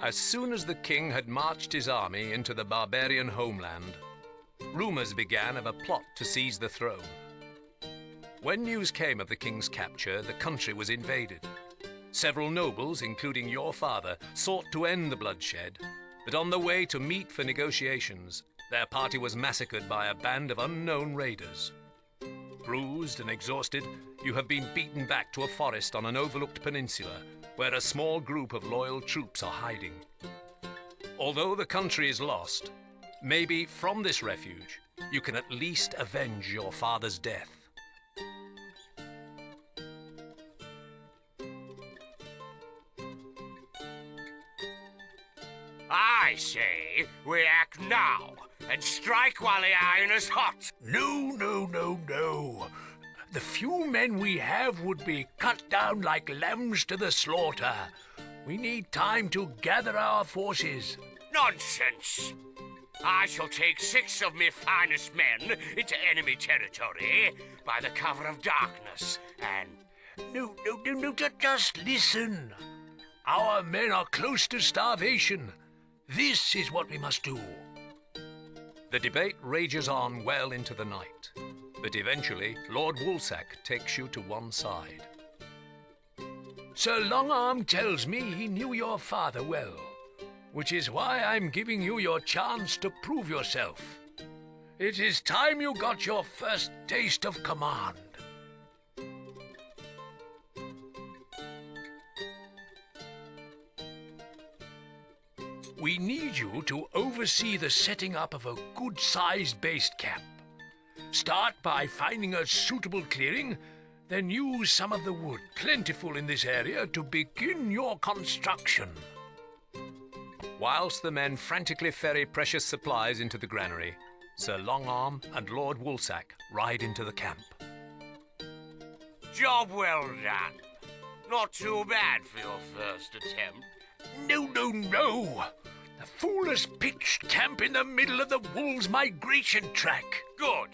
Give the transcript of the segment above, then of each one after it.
As soon as the king had marched his army into the barbarian homeland, rumors began of a plot to seize the throne. When news came of the king's capture, the country was invaded. Several nobles, including your father, sought to end the bloodshed, but on the way to meet for negotiations, their party was massacred by a band of unknown raiders. Bruised and exhausted, you have been beaten back to a forest on an overlooked peninsula, where a small group of loyal troops are hiding. Although the country is lost, maybe from this refuge, you can at least avenge your father's death. I say we act now and strike while the iron is hot. No. The few men we have would be cut down like lambs to the slaughter. We need time to gather our forces. Nonsense! I shall take 6 of me finest men into enemy territory by the cover of darkness and... No, just listen. Our men are close to starvation. This is what we must do. The debate rages on well into the night, but eventually Lord Woolsack takes you to one side. Sir Longarm tells me he knew your father well, which is why I'm giving you your chance to prove yourself. It is time you got your first taste of command. We need you to oversee the setting up of a good-sized base camp. Start by finding a suitable clearing, then use some of the wood plentiful in this area to begin your construction. Whilst the men frantically ferry precious supplies into the granary, Sir Longarm and Lord Woolsack ride into the camp. Job well done. Not too bad for your first attempt. No. The fool has pitched camp in the middle of the wolves' migration track. Good.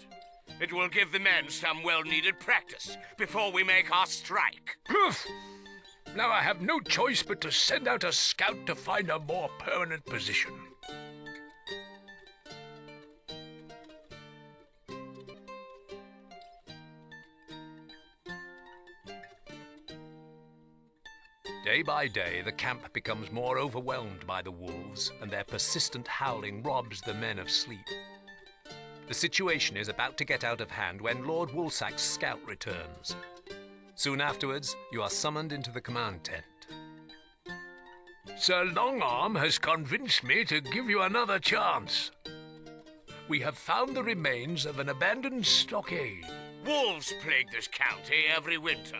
It will give the men some well-needed practice before we make our strike. Poof! Now I have no choice but to send out a scout to find a more permanent position. Day by day, the camp becomes more overwhelmed by the wolves, and their persistent howling robs the men of sleep. The situation is about to get out of hand when Lord Woolsack's scout returns. Soon afterwards, you are summoned into the command tent. Sir Longarm has convinced me to give you another chance. We have found the remains of an abandoned stockade. Wolves plague this county every winter.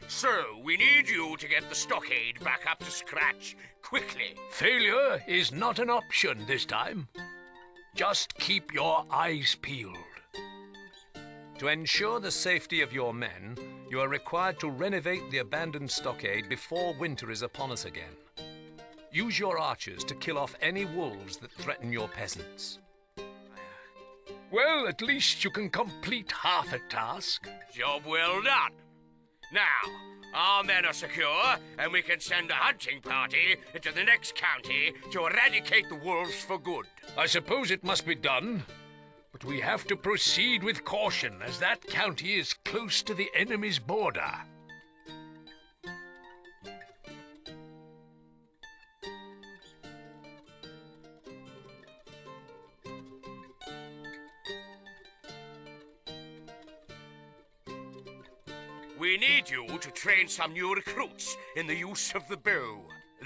So, we need you to get the stockade back up to scratch quickly. Failure is not an option this time. Just keep your eyes peeled. To ensure the safety of your men, you are required to renovate the abandoned stockade before winter is upon us again. Use your archers to kill off any wolves that threaten your peasants. Well, at least you can complete half a task. Job well done. Now, our men are secure, and we can send a hunting party into the next county to eradicate the wolves for good. I suppose it must be done, but we have to proceed with caution, as that county is close to the enemy's border. We need you to train some new recruits in the use of the bow.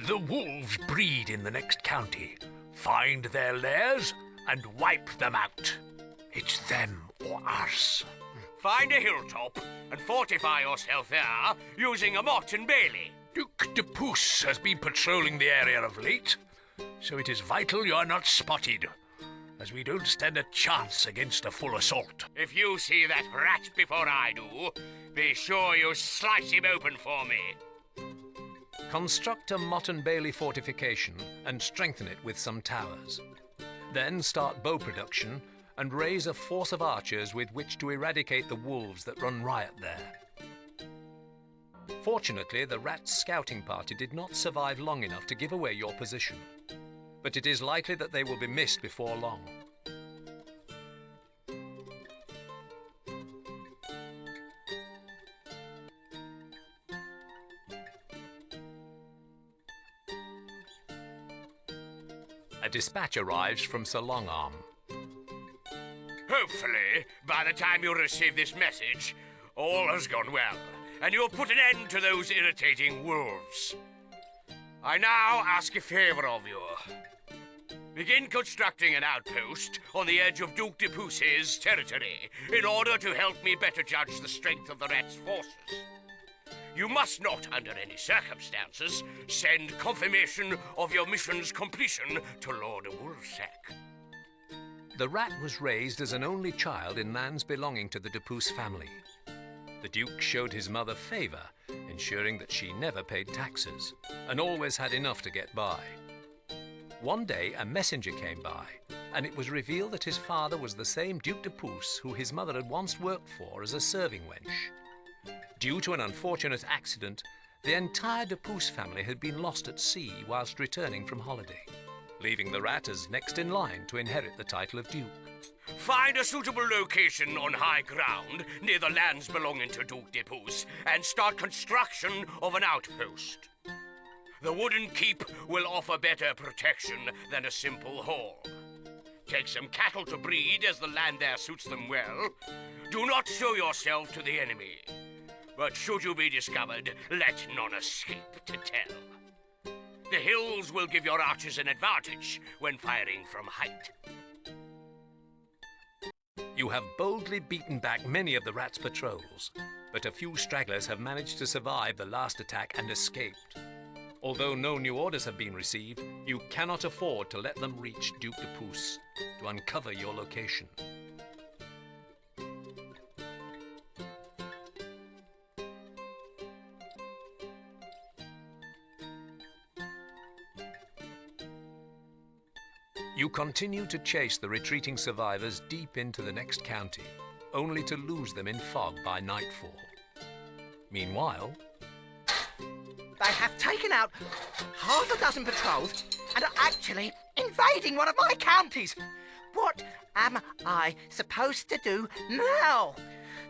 The wolves breed in the next county. Find their lairs and wipe them out. It's them or us. Find a hilltop and fortify yourself there using a mott and bailey. Duke de Pouce has been patrolling the area of late, so it is vital you are not spotted, as we don't stand a chance against a full assault. If you see that rat before I do, be sure you slice him open for me. Construct a Mott and Bailey fortification and strengthen it with some towers. Then start bow production and raise a force of archers with which to eradicate the wolves that run riot there. Fortunately, the rat's scouting party did not survive long enough to give away your position, but it is likely that they will be missed before long. A dispatch arrives from Sir Longarm. Hopefully, by the time you receive this message, all has gone well, and you'll put an end to those irritating wolves. I now ask a favor of you. Begin constructing an outpost on the edge of Duke de Pousse's territory in order to help me better judge the strength of the rat's forces. You must not, under any circumstances, send confirmation of your mission's completion to Lord Woolsack. The rat was raised as an only child in lands belonging to the de Pouce family. The Duke showed his mother favor, ensuring that she never paid taxes and always had enough to get by. One day, a messenger came by, and it was revealed that his father was the same Duke de Pouce who his mother had once worked for as a serving wench. Due to an unfortunate accident, the entire de Pouce family had been lost at sea whilst returning from holiday, leaving the rat as next in line to inherit the title of Duke. Find a suitable location on high ground near the lands belonging to Duke de Pouce and start construction of an outpost. The wooden keep will offer better protection than a simple hall. Take some cattle to breed as the land there suits them well. Do not show yourself to the enemy. But should you be discovered, let none escape to tell. The hills will give your archers an advantage when firing from height. You have boldly beaten back many of the rat's patrols, but a few stragglers have managed to survive the last attack and escaped. Although no new orders have been received, you cannot afford to let them reach Duke de Pouce to uncover your location. You continue to chase the retreating survivors deep into the next county, only to lose them in fog by nightfall. Meanwhile, they have taken out half a dozen patrols and are actually invading one of my counties. What am I supposed to do now?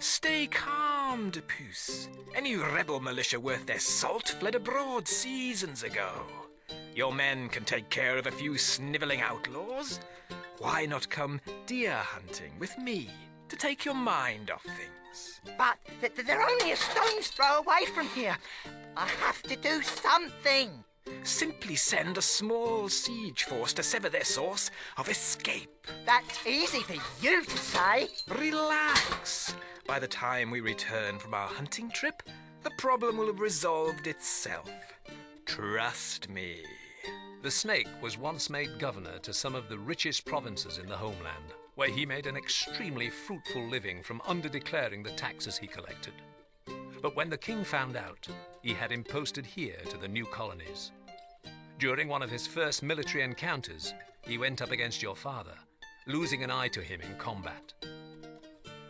Stay calm, de Pouce. Any rebel militia worth their salt fled abroad seasons ago. Your men can take care of a few snivelling outlaws. Why not come deer hunting with me to take your mind off things? But they're only a stone's throw away from here. I have to do something. Simply send a small siege force to sever their source of escape. That's easy for you to say. Relax. By the time we return from our hunting trip, the problem will have resolved itself. Trust me. the snake was once made governor to some of the richest provinces in the homeland, where he made an extremely fruitful living from under-declaring the taxes he collected. But when the king found out, he had him posted here to the new colonies. During one of his first military encounters, he went up against your father, losing an eye to him in combat.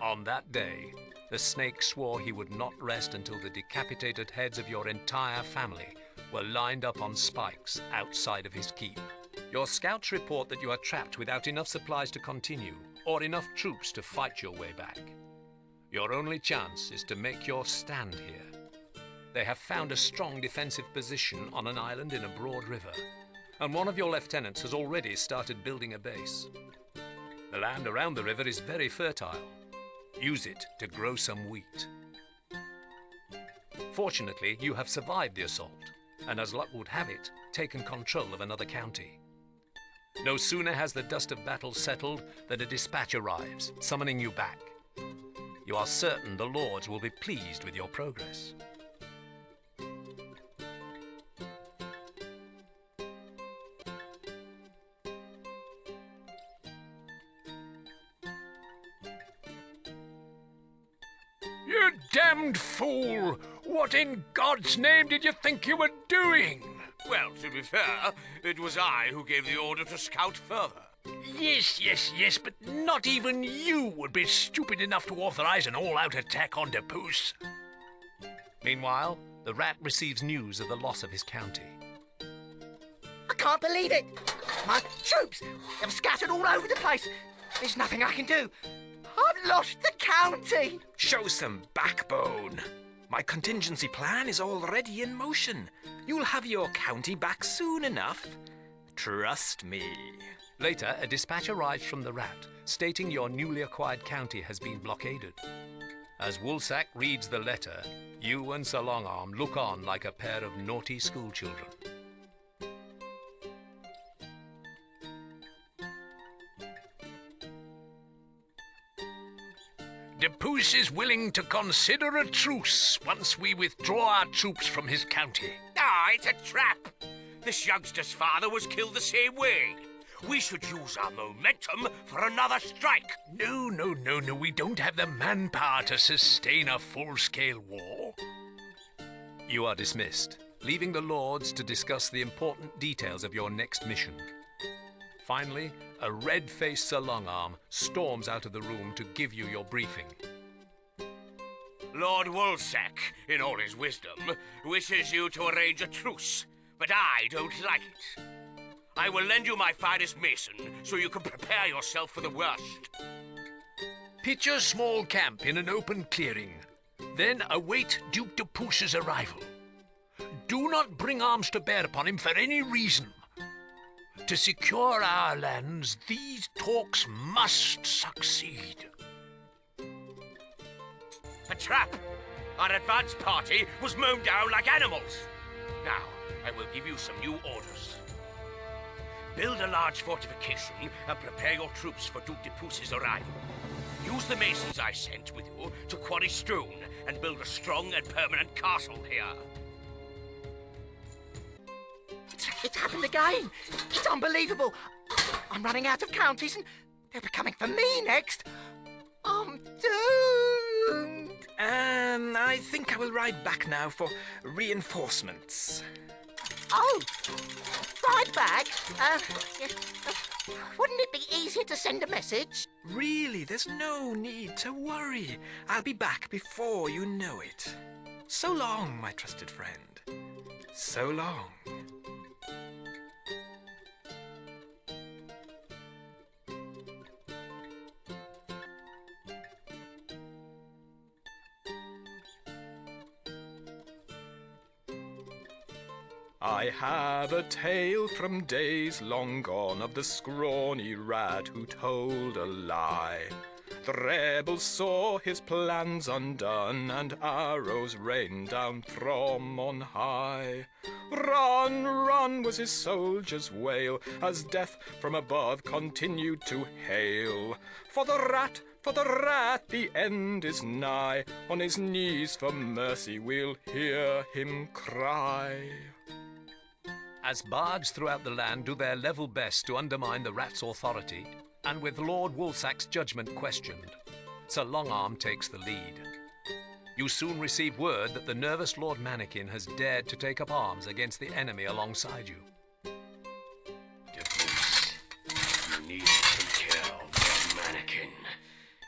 On that day, the snake swore he would not rest until the decapitated heads of your entire family were lined up on spikes outside of his keep. Your scouts report that you are trapped without enough supplies to continue, or enough troops to fight your way back. Your only chance is to make your stand here. They have found a strong defensive position on an island in a broad river, and one of your lieutenants has already started building a base. The land around the river is very fertile. Use it to grow some wheat. Fortunately, you have survived the assault, and as luck would have it, taken control of another county. No sooner has the dust of battle settled than a dispatch arrives, summoning you back. You are certain the lords will be pleased with your progress. You damned fool! What in God's name did you think you were doing? Well, to be fair, it was I who gave the order to scout further. Yes, but not even you would be stupid enough to authorize an all-out attack on de Pouce. Meanwhile, The rat receives news of the loss of his county. I can't believe it! My troops have scattered all over the place. There's nothing I can do. I've lost the county. Show some backbone. My contingency plan is already in motion. You'll have your county back soon enough. Trust me. Later, a dispatch arrives from the rat, stating your newly acquired county has been blockaded. As Woolsack reads the letter, you and Sir Longarm look on like a pair of naughty schoolchildren. Depus is willing to consider a truce once we withdraw our troops from his county. Ah, it's a trap. This youngster's father was killed the same way. We should use our momentum for another strike. No, we don't have the manpower to sustain a full-scale war. You are dismissed, leaving the lords to discuss the important details of your next mission. Finally, a red-faced Sir Longarm storms out of the room to give you your briefing. Lord Woolsack, in all his wisdom, wishes you to arrange a truce, but I don't like it. I will lend you my finest mason so you can prepare yourself for the worst. Pitch a small camp in an open clearing. Then await Duke de Pousse's arrival. Do not bring arms to bear upon him for any reason. To secure our lands, these talks must succeed. A trap! Our advance party was mown down like animals. Now, I will give you some new orders. Build a large fortification and prepare your troops for Duke de Pousse's arrival. Use the masons I sent with you to quarry stone and build a strong and permanent castle here. It's happened again. It's unbelievable. I'm running out of counties and they'll be coming for me next. I'm doomed. I think I will ride back now for reinforcements. Oh, ride back? Wouldn't it be easier to send a message? Really, there's no need to worry. I'll be back before you know it. So long, my trusted friend. So long. I have a tale from days long gone of the scrawny rat who told a lie. The rebels saw his plans undone and arrows rained down from on high. Run, run was his soldier's wail as death from above continued to hail. For the rat, the end is nigh. On his knees for mercy we'll hear him cry. As bards throughout the land do their level best to undermine the rat's authority, and with Lord Woolsack's judgment questioned, Sir Longarm takes the lead. You soon receive word that the nervous Lord Mannikin has dared to take up arms against the enemy alongside you. De Pousse, you need to take care of Lord Mannikin.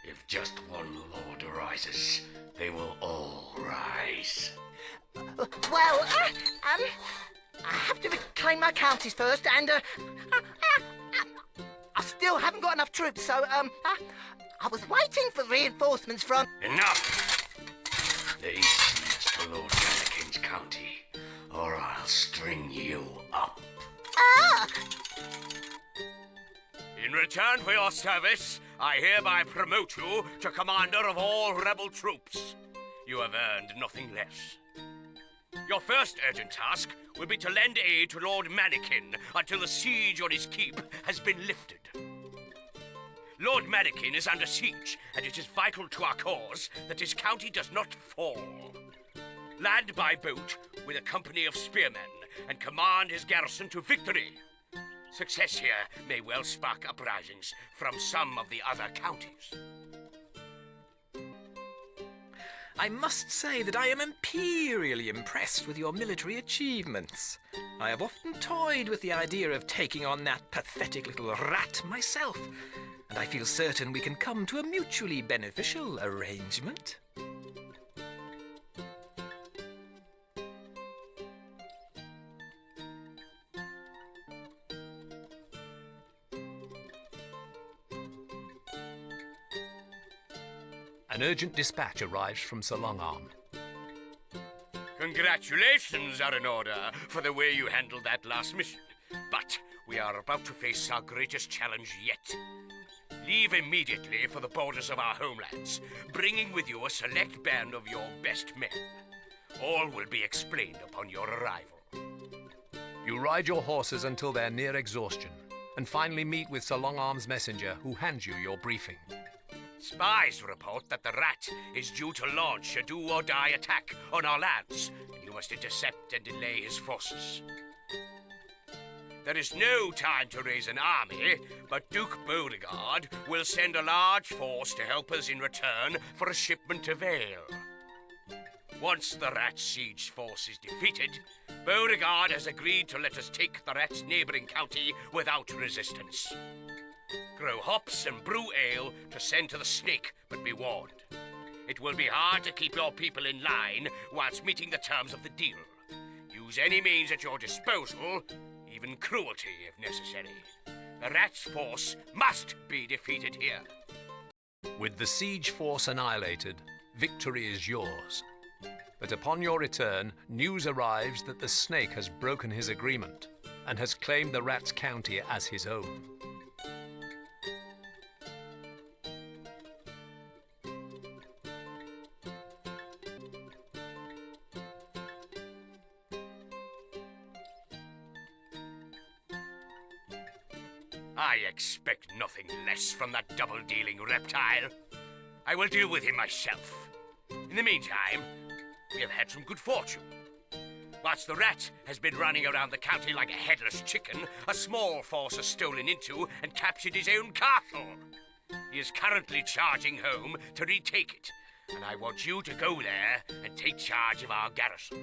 If just one lord arises, they will all rise. Well, I have to reclaim my counties first, and I still haven't got enough troops, so I was waiting for reinforcements from. Enough! Lay siege to Lord Mannikin's county, or I'll string you up. Ah! In return for your service, I hereby promote you to commander of all rebel troops. You have earned nothing less. Your first urgent task will be to lend aid to Lord Mannikin until the siege on his keep has been lifted. Lord Mannikin is under siege, and it is vital to our cause that his county does not fall. Land by boat with a company of spearmen and command his garrison to victory. Success here may well spark uprisings from some of the other counties. I must say that I am imperially impressed with your military achievements. I have often toyed with the idea of taking on that pathetic little rat myself, and I feel certain we can come to a mutually beneficial arrangement. An urgent dispatch arrives from Sir Longarm. Congratulations are in order for the way you handled that last mission. But we are about to face our greatest challenge yet. Leave immediately for the borders of our homelands, bringing with you a select band of your best men. All will be explained upon your arrival. You ride your horses until they're near exhaustion, and finally meet with Sir Longarm's messenger, who hands you your briefing. Spies report that the rat is due to launch a do-or-die attack on our lands. You must intercept and delay his forces. There is no time to raise an army, but Duke Beauregard will send a large force to help us in return for a shipment of ale. Once the rat's siege force is defeated, Beauregard has agreed to let us take the rat's neighboring county without resistance. Grow hops and brew ale to send to the snake, but be warned. It will be hard to keep your people in line whilst meeting the terms of the deal. Use any means at your disposal, even cruelty if necessary. The rat's force must be defeated here. With the siege force annihilated, victory is yours. But upon your return, news arrives that the snake has broken his agreement and has claimed the rat's county as his own. I expect nothing less from that double-dealing reptile. I will deal with him myself. In the meantime, we have had some good fortune. Whilst the rat has been running around the county like a headless chicken, a small force has stolen into and captured his own castle. He is currently charging home to retake it, and I want you to go there and take charge of our garrison.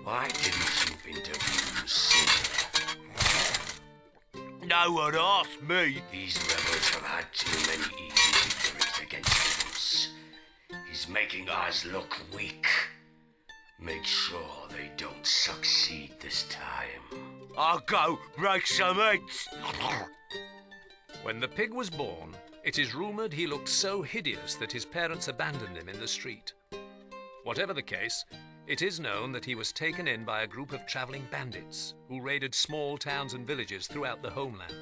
Why didn't you intervene sooner? No one asked me. These rebels have had too many easy victories against us. He's making ours look weak. Make sure they don't succeed this time. I'll go break some eggs. When the pig was born, it is rumoured he looked so hideous that his parents abandoned him in the street. Whatever the case, it is known that he was taken in by a group of travelling bandits who raided small towns and villages throughout the homeland.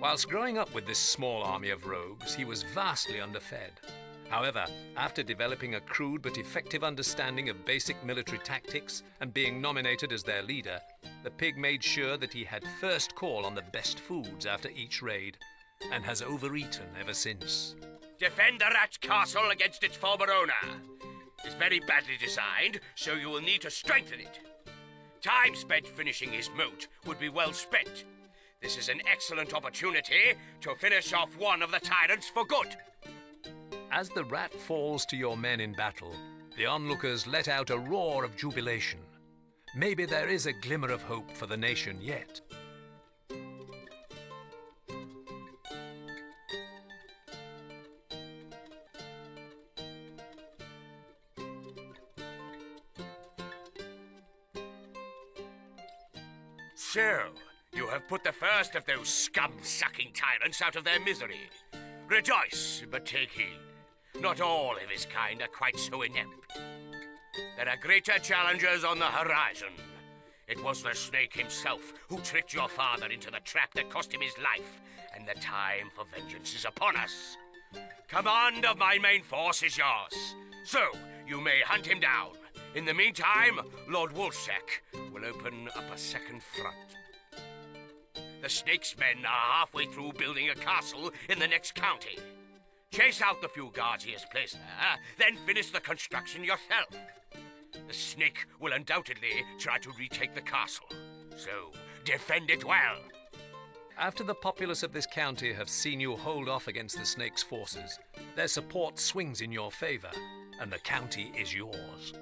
Whilst growing up with this small army of rogues, he was vastly underfed. However, after developing a crude but effective understanding of basic military tactics and being nominated as their leader, the pig made sure that he had first call on the best foods after each raid, and has overeaten ever since. Defend the rat castle against its former owner. It's very badly designed, so you will need to strengthen it. Time spent finishing his moat would be well spent. This is an excellent opportunity to finish off one of the tyrants for good. As the rat falls to your men in battle, the onlookers let out a roar of jubilation. Maybe there is a glimmer of hope for the nation yet. So, you have put the first of those scum-sucking tyrants out of their misery. Rejoice, but take heed. Not all of his kind are quite so inept. There are greater challenges on the horizon. It was the snake himself who tricked your father into the trap that cost him his life, and the time for vengeance is upon us. Command of my main force is yours, so you may hunt him down. In the meantime, Lord Woolsack will open up a second front. The snake's men are halfway through building a castle in the next county. Chase out the few guards he has placed there, then finish the construction yourself. The snake will undoubtedly try to retake the castle, so defend it well. After the populace of this county have seen you hold off against the snake's forces, their support swings in your favor, and the county is yours.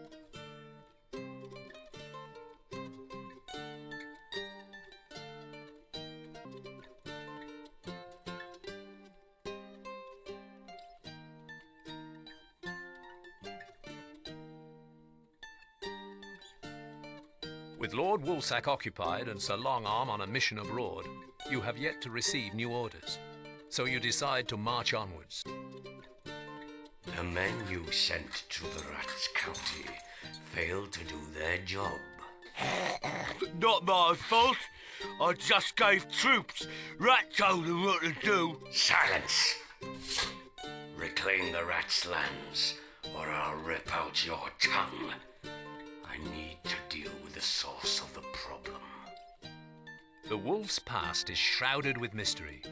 With Lord Woolsack occupied and Sir Longarm on a mission abroad, you have yet to receive new orders. so you decide to march onwards. The men you sent to the Rats County failed to do their job. Not my fault. I just gave troops. Rat told them what to do. Silence! Reclaim the rats' lands, or I'll rip out your tongue. I need to deal with the source of the problem. The wolf's past is shrouded with mystery,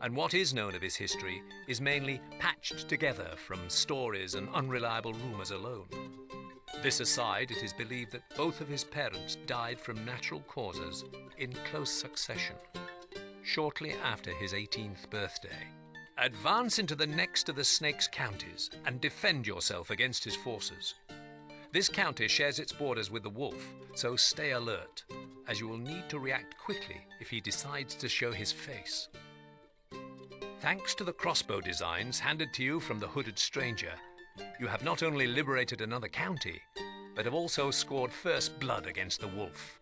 and what is known of his history is mainly patched together from stories and unreliable rumors alone. This aside, it is believed that both of his parents died from natural causes in close succession, shortly after his 18th birthday. Advance into the next of the snake's counties and defend yourself against his forces. This county shares its borders with the wolf, so stay alert, as you will need to react quickly if he decides to show his face. Thanks to the crossbow designs handed to you from the hooded stranger, you have not only liberated another county, but have also scored first blood against the wolf.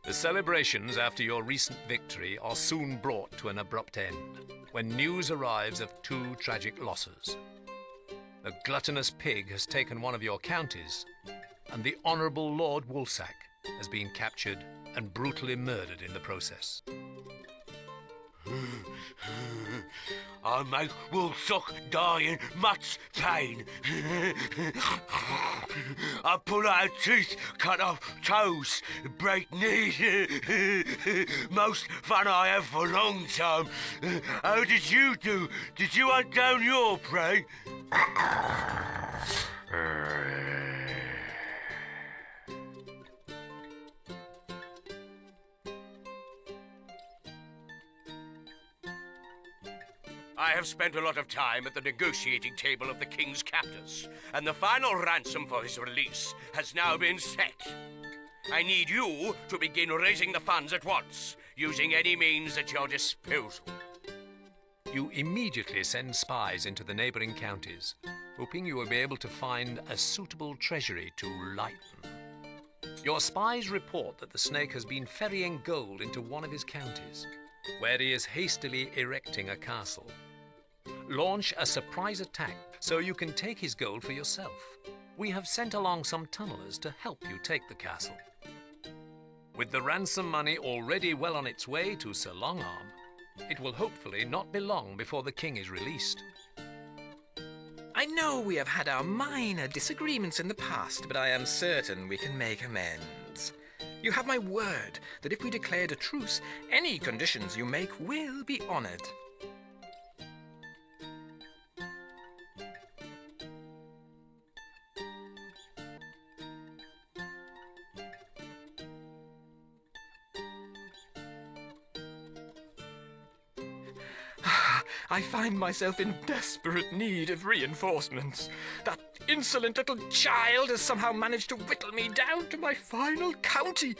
The celebrations after your recent victory are soon brought to an abrupt end, when news arrives of two tragic losses. The gluttonous pig has taken one of your counties, and the Honourable Lord Woolsack has been captured and brutally murdered in the process. I make Woolsack die in much pain. I pull out teeth, cut off toes, break knees. Most fun I have for a long time. How did you do? Did you hunt down your prey? I have spent a lot of time at the negotiating table of the king's captors, and the final ransom for his release has now been set. I need you to begin raising the funds at once, using any means at your disposal. You immediately send spies into the neighbouring counties, hoping you will be able to find a suitable treasury to lighten. Your spies report that the snake has been ferrying gold into one of his counties, where he is hastily erecting a castle. Launch a surprise attack so you can take his gold for yourself. We have sent along some tunnelers to help you take the castle. With the ransom money already well on its way to Sir Longarm, it will hopefully not be long before the king is released. I know we have had our minor disagreements in the past, but I am certain we can make amends. You have my word that if we declared a truce, any conditions you make will be honoured. I find myself in desperate need of reinforcements. That insolent little child has somehow managed to whittle me down to my final county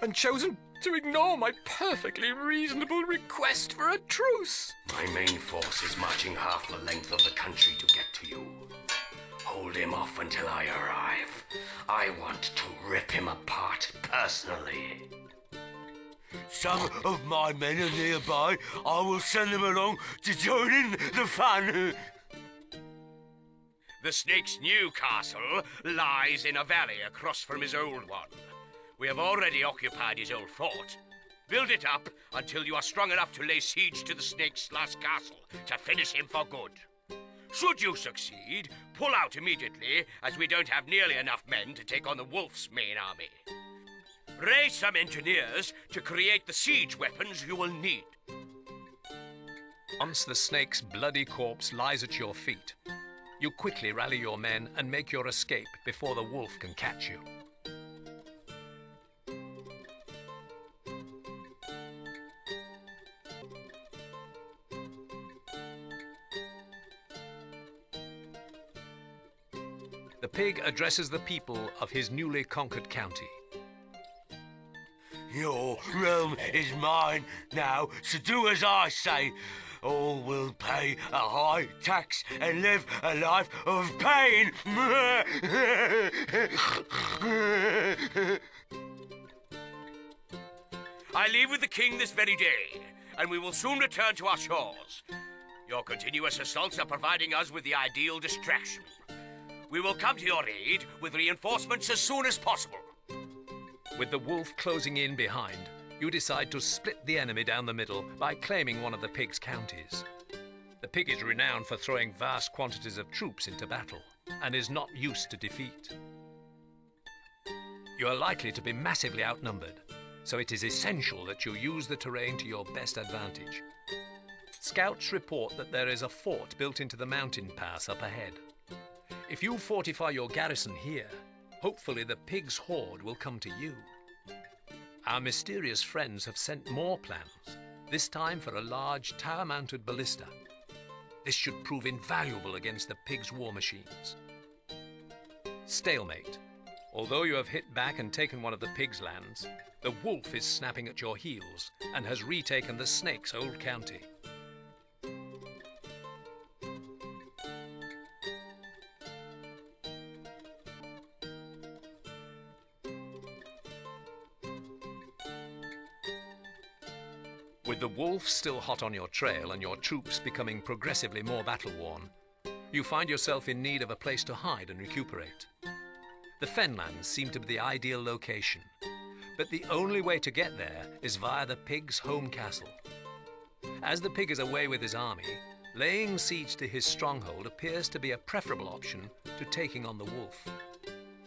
and chosen to ignore my perfectly reasonable request for a truce. My main force is marching half the length of the country to get to you. Hold him off until I arrive. I want to rip him apart personally. Some of my men are nearby. I will send them along to join in the fun. The snake's new castle lies in a valley across from his old one. We have already occupied his old fort. Build it up until you are strong enough to lay siege to the snake's last castle to finish him for good. Should you succeed, pull out immediately, as we don't have nearly enough men to take on the wolf's main army. Raise some engineers to create the siege weapons you will need. Once the snake's bloody corpse lies at your feet, you quickly rally your men and make your escape before the wolf can catch you. The pig addresses the people of his newly conquered county. Your realm is mine now, so do as I say. all will pay a high tax and live a life of pain. I leave with the king this very day, and we will soon return to our shores. Your continuous assaults are providing us with the ideal distraction. We will come to your aid with reinforcements as soon as possible. With the wolf closing in behind, you decide to split the enemy down the middle by claiming one of the pig's counties. The pig is renowned for throwing vast quantities of troops into battle and is not used to defeat. You are likely to be massively outnumbered, so it is essential that you use the terrain to your best advantage. Scouts report that there is a fort built into the mountain pass up ahead. If you fortify your garrison here, hopefully the pig's horde will come to you. Our mysterious friends have sent more plans, this time for a large tower-mounted ballista. This should prove invaluable against the pig's war machines. Stalemate. Although you have hit back and taken one of the pig's lands, the wolf is snapping at your heels and has retaken the snake's old county. With the wolf still hot on your trail and your troops becoming progressively more battle-worn, you find yourself in need of a place to hide and recuperate. The Fenlands seem to be the ideal location, but the only way to get there is via the pig's home castle. As the pig is away with his army, laying siege to his stronghold appears to be a preferable option to taking on the wolf.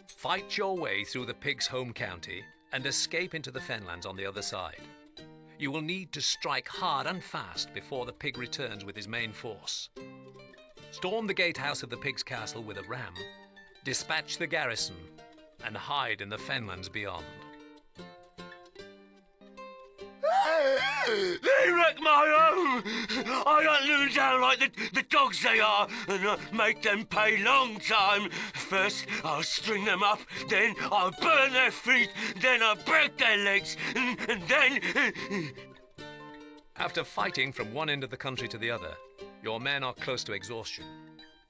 Fight your way through the pig's home county and escape into the Fenlands on the other side. You will need to strike hard and fast before the pig returns with his main force. Storm the gatehouse of the pig's castle with a ram, dispatch the garrison, and hide in the Fenlands beyond. They wreck my home! I hunt them down like the dogs they are, and make them pay long time. First, I'll string them up, then I'll burn their feet, then I'll break their legs, and then... After fighting from one end of the country to the other, your men are close to exhaustion,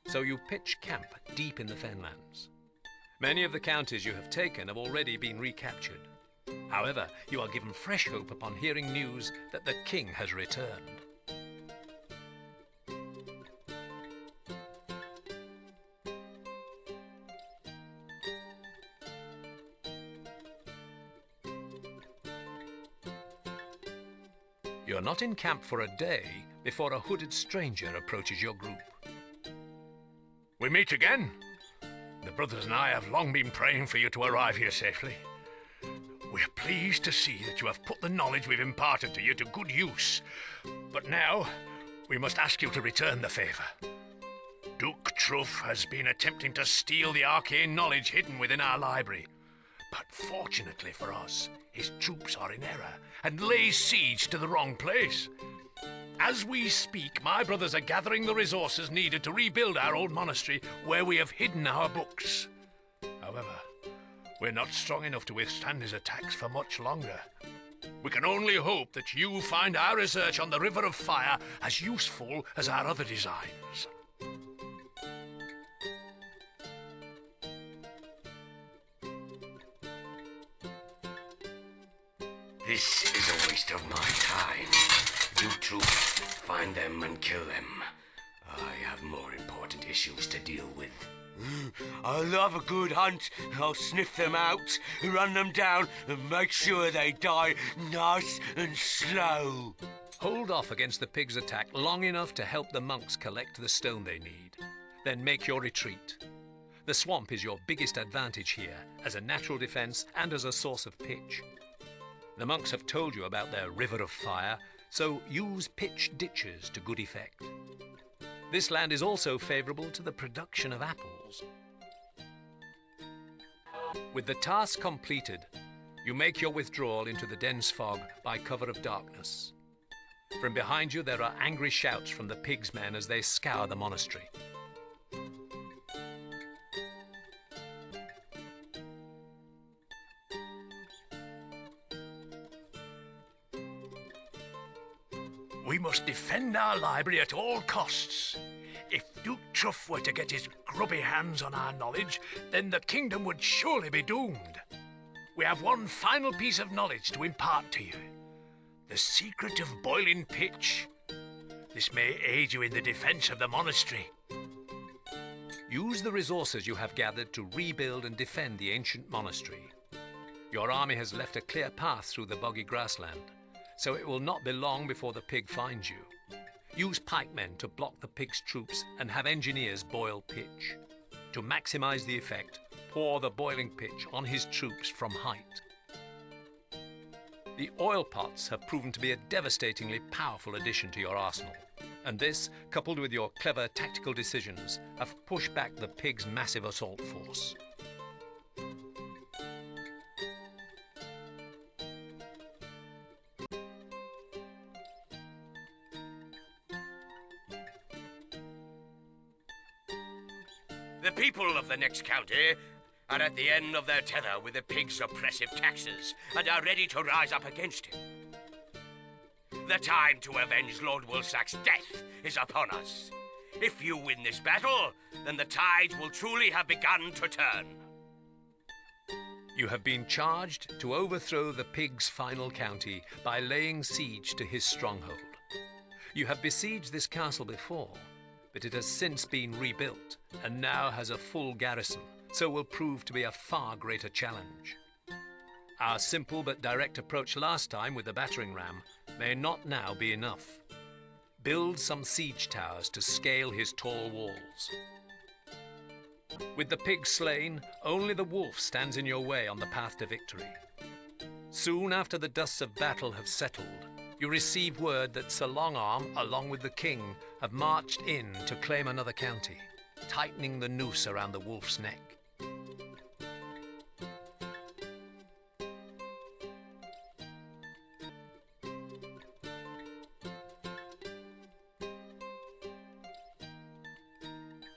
so you pitch camp deep in the Fenlands. Many of the counties you have taken have already been recaptured. However, you are given fresh hope upon hearing news that the king has returned. You're not in camp for a day before a hooded stranger approaches your group. We meet again. The brothers and I have long been praying for you to arrive here safely. We're pleased to see that you have put the knowledge we've imparted to you to good use. But now, we must ask you to return the favour. Duke Truff has been attempting to steal the arcane knowledge hidden within our library. But fortunately for us, his troops are in error and lay siege to the wrong place. As we speak, my brothers are gathering the resources needed to rebuild our old monastery where we have hidden our books. However, we're not strong enough to withstand his attacks for much longer. We can only hope that you find our research on the River of Fire as useful as our other designs. This is a waste of my time. You troops, find them and kill them. I have more important issues to deal with. I love a good hunt. I'll sniff them out, run them down, and make sure they die nice and slow. Hold off against the pig's attack long enough to help the monks collect the stone they need. Then make your retreat. The swamp is your biggest advantage here, as a natural defense and as a source of pitch. The monks have told you about their River of Fire, so use pitch ditches to good effect. This land is also favorable to the production of apples. With the task completed, you make your withdrawal into the dense fog by cover of darkness. From behind you there are angry shouts from the pigs' men as they scour the monastery. We must defend our library at all costs. If Duke Truff were to get his grubby hands on our knowledge, then the kingdom would surely be doomed. We have one final piece of knowledge to impart to you. The secret of boiling pitch. This may aid you in the defense of the monastery. Use the resources you have gathered to rebuild and defend the ancient monastery. Your army has left a clear path through the boggy grassland, so it will not be long before the pig finds you. Use pikemen to block the pig's troops and have engineers boil pitch. To maximize the effect, pour the boiling pitch on his troops from height. The oil pots have proven to be a devastatingly powerful addition to your arsenal, and this, coupled with your clever tactical decisions, have pushed back the pig's massive assault force. The people of the next county are at the end of their tether with the pig's oppressive taxes and are ready to rise up against him. The time to avenge Lord Woolsack's death is upon us. If you win this battle, then the tide will truly have begun to turn. You have been charged to overthrow the pig's final county by laying siege to his stronghold. You have besieged this castle before, but it has since been rebuilt and now has a full garrison, so will prove to be a far greater challenge. Our simple but direct approach last time with the battering ram may not now be enough. Build some siege towers to scale his tall walls. With the pig slain, only the wolf stands in your way on the path to victory. Soon after the dusts of battle have settled, you receive word that Sir Longarm, along with the king, have marched in to claim another county, tightening the noose around the wolf's neck.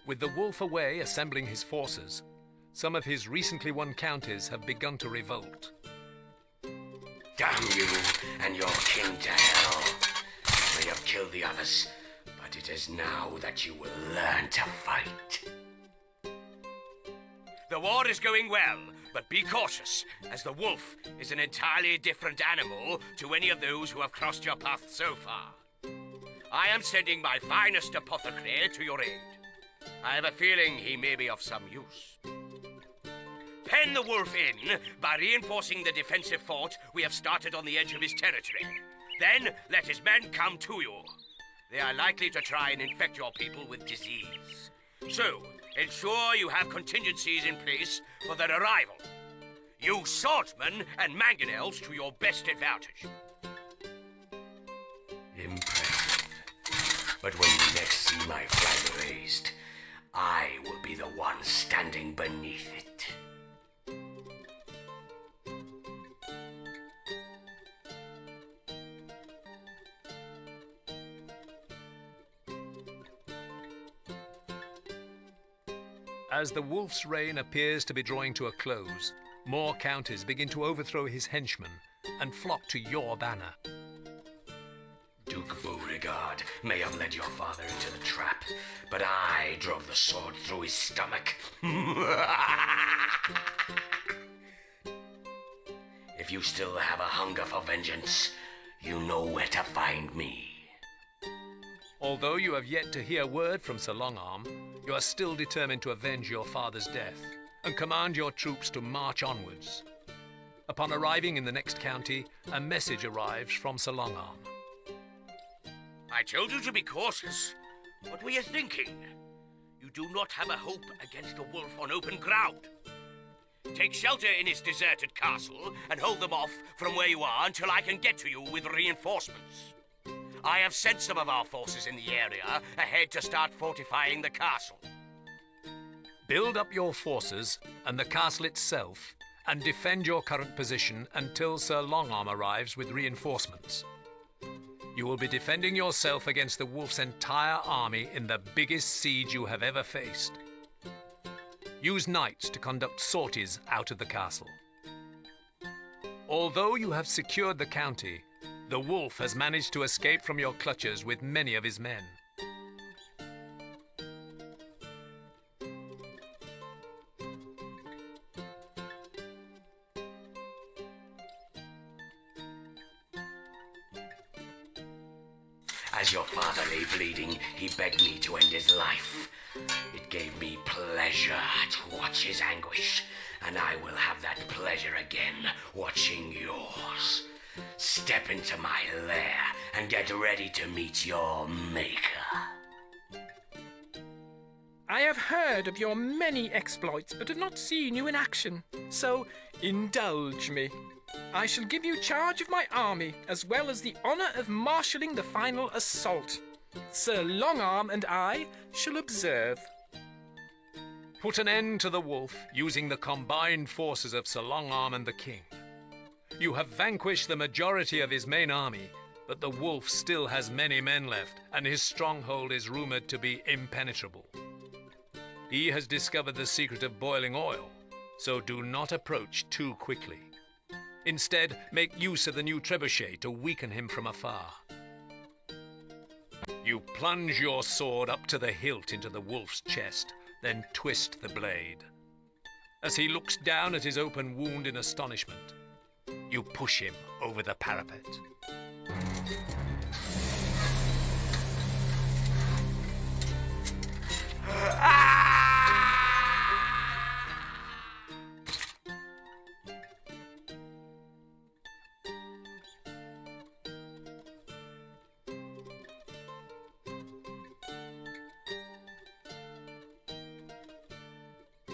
With the wolf away assembling his forces, some of his recently won counties have begun to revolt. Damn you and your king to hell. You may have killed the others, but it is now that you will learn to fight. The war is going well, but be cautious, as the wolf is an entirely different animal to any of those who have crossed your path so far. I am sending my finest apothecary to your aid. I have a feeling he may be of some use. Pen the wolf in by reinforcing the defensive fort we have started on the edge of his territory. Then let his men come to you. They are likely to try and infect your people with disease. So, ensure you have contingencies in place for their arrival. Use swordsmen and mangonels to your best advantage. Impressive. But when you next see my flag raised, I will be the one standing beneath it. As the wolf's reign appears to be drawing to a close, more counties begin to overthrow his henchmen and flock to your banner. Duke Beauregard may have led your father into the trap, but I drove the sword through his stomach. If you still have a hunger for vengeance, you know where to find me. Although you have yet to hear word from Sir Longarm, you are still determined to avenge your father's death and command your troops to march onwards. Upon arriving in the next county, a message arrives from Sir Longarm. I told you to be cautious. What were you thinking? You do not have a hope against a wolf on open ground. Take shelter in his deserted castle and hold them off from where you are until I can get to you with reinforcements. I have sent some of our forces in the area ahead to start fortifying the castle. Build up your forces and the castle itself and defend your current position until Sir Longarm arrives with reinforcements. You will be defending yourself against the wolf's entire army in the biggest siege you have ever faced. Use knights to conduct sorties out of the castle. Although you have secured the county, The wolf has managed to escape from your clutches with many of his men. As your father lay bleeding, he begged me to end his life. It gave me pleasure to watch his anguish, and I will have that pleasure again watching yours. Step into my lair and get ready to meet your maker. I have heard of your many exploits, but have not seen you in action. So, indulge me. I shall give you charge of my army, as well as the honor of marshalling the final assault. Sir Longarm and I shall observe. Put an end to the wolf using the combined forces of Sir Longarm and the king. You have vanquished the majority of his main army, but the wolf still has many men left, and his stronghold is rumored to be impenetrable. He has discovered the secret of boiling oil, so do not approach too quickly. Instead, make use of the new trebuchet to weaken him from afar. You plunge your sword up to the hilt into the wolf's chest, then twist the blade. As he looks down at his open wound in astonishment, you push him over the parapet.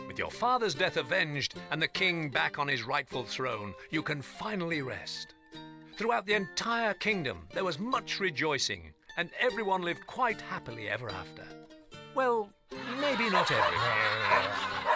With your father's death avenged and the king back on his rightful throne, you can finally rest. Throughout the entire kingdom, there was much rejoicing, and everyone lived quite happily ever after. Well, maybe not everyone.